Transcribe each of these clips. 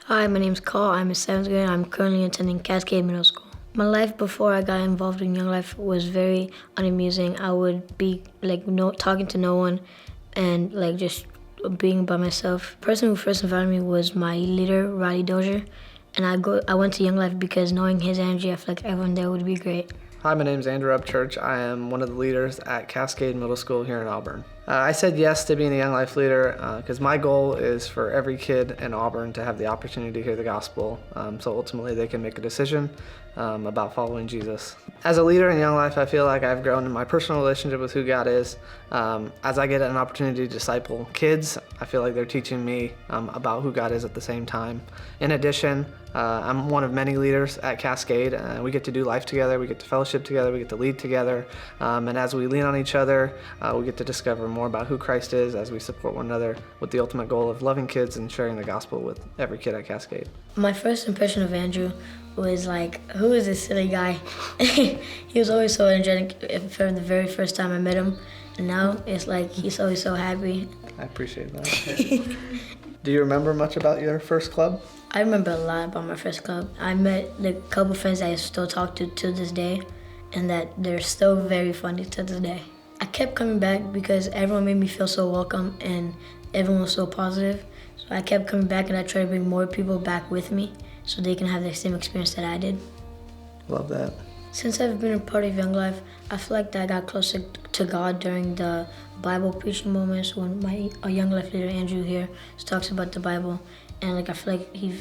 Hi, my name's Carl. I'm in 7th grade. I'm currently attending Cascade Middle School. My life before I got involved in Young Life was very unamusing. I would be talking to no one and just being by myself. The person who first invited me was my leader, Roddy Dozier, and I went to Young Life because knowing his energy, I feel like everyone there would be great. Hi, my name is Andrew Upchurch. I am one of the leaders at Cascade Middle School here in Auburn. I said yes to being a Young Life leader because my goal is for every kid in Auburn to have the opportunity to hear the gospel, so ultimately they can make a decision about following Jesus. As a leader in Young Life, I feel like I've grown in my personal relationship with who God is. As I get an opportunity to disciple kids, I feel like they're teaching me about who God is at the same time. In addition, I'm one of many leaders at Cascade. We get to do life together, we get to fellowship together, we get to lead together, and as we lean on each other, we get to discover more about who Christ is as we support one another with the ultimate goal of loving kids and sharing the gospel with every kid at Cascade. My first impression of Andrew was who is this silly guy? He was always so energetic from the very first time I met him, and now it's like he's always so happy. I appreciate that. Do you remember much about your first club? I remember a lot about my first club. I met a couple friends that I still talk to this day, and that they're still very funny to this day. I kept coming back because everyone made me feel so welcome and everyone was so positive. So I kept coming back, and I try to bring more people back with me so they can have the same experience that I did. Love that. Since I've been a part of Young Life, I feel like that I got closer to God during the Bible preaching moments when my Young Life leader, Andrew, here talks about the Bible. And I feel like he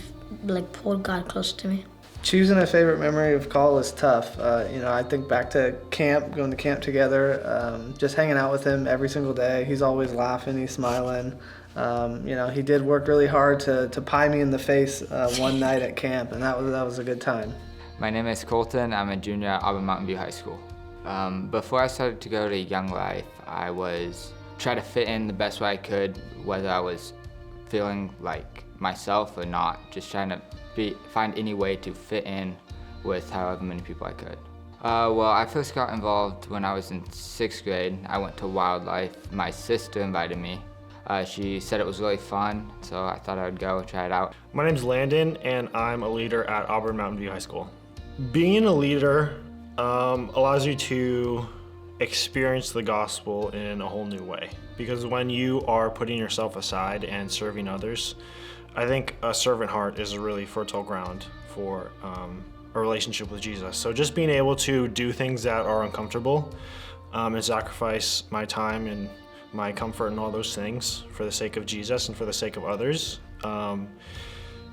pulled God closer to me. Choosing a favorite memory of Carl is tough. I think back to camp, going to camp together, just hanging out with him every single day. He's always laughing, he's smiling. He did work really hard to pie me in the face one night at camp, and that was a good time. My name is Colton. I'm a junior at Auburn Mountain View High School. Before I started to go to Young Life, I was trying to fit in the best way I could, whether I was feeling like myself or not, just trying to find any way to fit in with however many people I could. Well, I first got involved when I was in 6th grade. I went to Wildlife. My sister invited me. She said it was really fun, so I thought I would go try it out. My name's Landon, and I'm a leader at Auburn Mountain View High School. Being a leader allows you to experience the gospel in a whole new way, because when you are putting yourself aside and serving others, I think a servant heart is a really fertile ground for a relationship with Jesus. So just being able to do things that are uncomfortable and sacrifice my time and my comfort and all those things for the sake of Jesus and for the sake of others,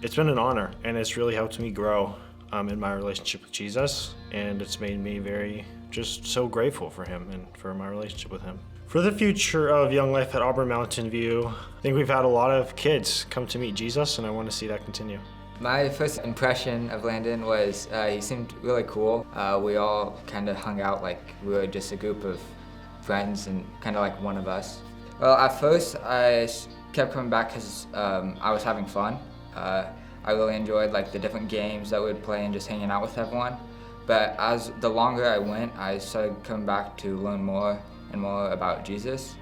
it's been an honor, and it's really helped me grow in my relationship with Jesus, and it's made me very just so grateful for him and for my relationship with him. For the future of Young Life at Auburn Mountain View, I think we've had a lot of kids come to meet Jesus, and I want to see that continue. My first impression of Landon was he seemed really cool. We all kind of hung out like we were just a group of friends and kind of like one of us. Well, at first I kept coming back because I was having fun. I really enjoyed the different games that we'd play and just hanging out with everyone. But as the longer I went, I started coming back to learn more and more about Jesus.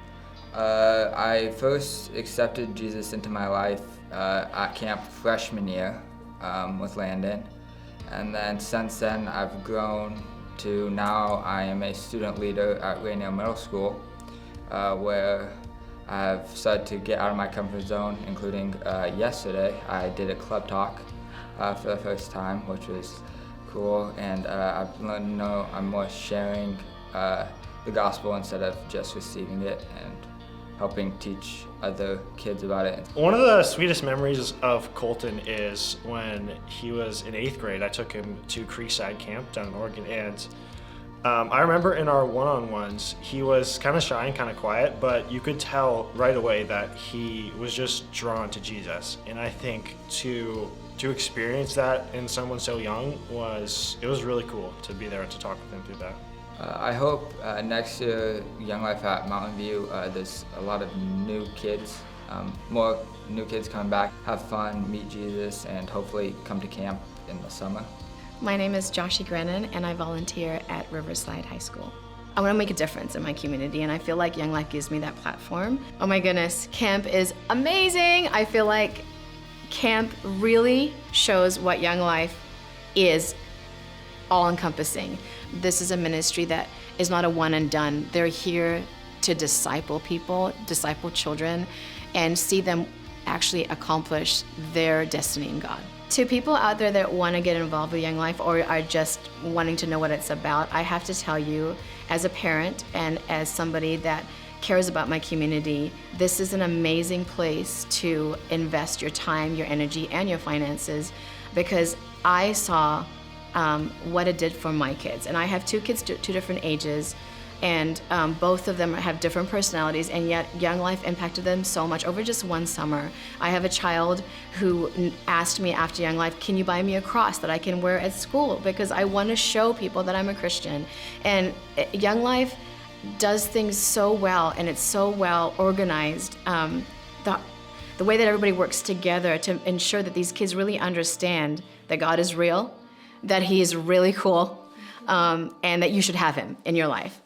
I first accepted Jesus into my life at camp freshman year with Landon. And then since then, I've grown to now I am a student leader at Rainier Middle School, where I've started to get out of my comfort zone, including yesterday I did a club talk for the first time, which was cool, and I've learned to know I'm more sharing the gospel instead of just receiving it and helping teach other kids about it. One of the sweetest memories of Colton is when he was in 8th grade. I took him to Creekside Camp down in Oregon, and I remember in our one-on-ones, he was kind of shy and kind of quiet, but you could tell right away that he was just drawn to Jesus. And I think to experience that in someone so young was really cool to be there and to talk with him through that. I hope next year, Young Life at Mountain View, there's a lot of new kids, more new kids coming back, have fun, meet Jesus, and hopefully come to camp in the summer. My name is Joshi Grennan, and I volunteer at Riverside High School. I want to make a difference in my community, and I feel like Young Life gives me that platform. Oh my goodness, camp is amazing. I feel like camp really shows what Young Life is all-encompassing. This is a ministry that is not a one and done. They're here to disciple people, disciple children, and see them actually accomplish their destiny in God. To people out there that want to get involved with Young Life or are just wanting to know what it's about, I have to tell you, as a parent and as somebody that cares about my community, this is an amazing place to invest your time, your energy, and your finances, because I saw what it did for my kids. And I have two kids, two different ages, and both of them have different personalities, and yet Young Life impacted them so much over just one summer. I have a child who asked me after Young Life, can you buy me a cross that I can wear at school? Because I want to show people that I'm a Christian. And Young Life does things so well, and it's so well organized. The way that everybody works together to ensure that these kids really understand that God is real, that He is really cool, and that you should have Him in your life.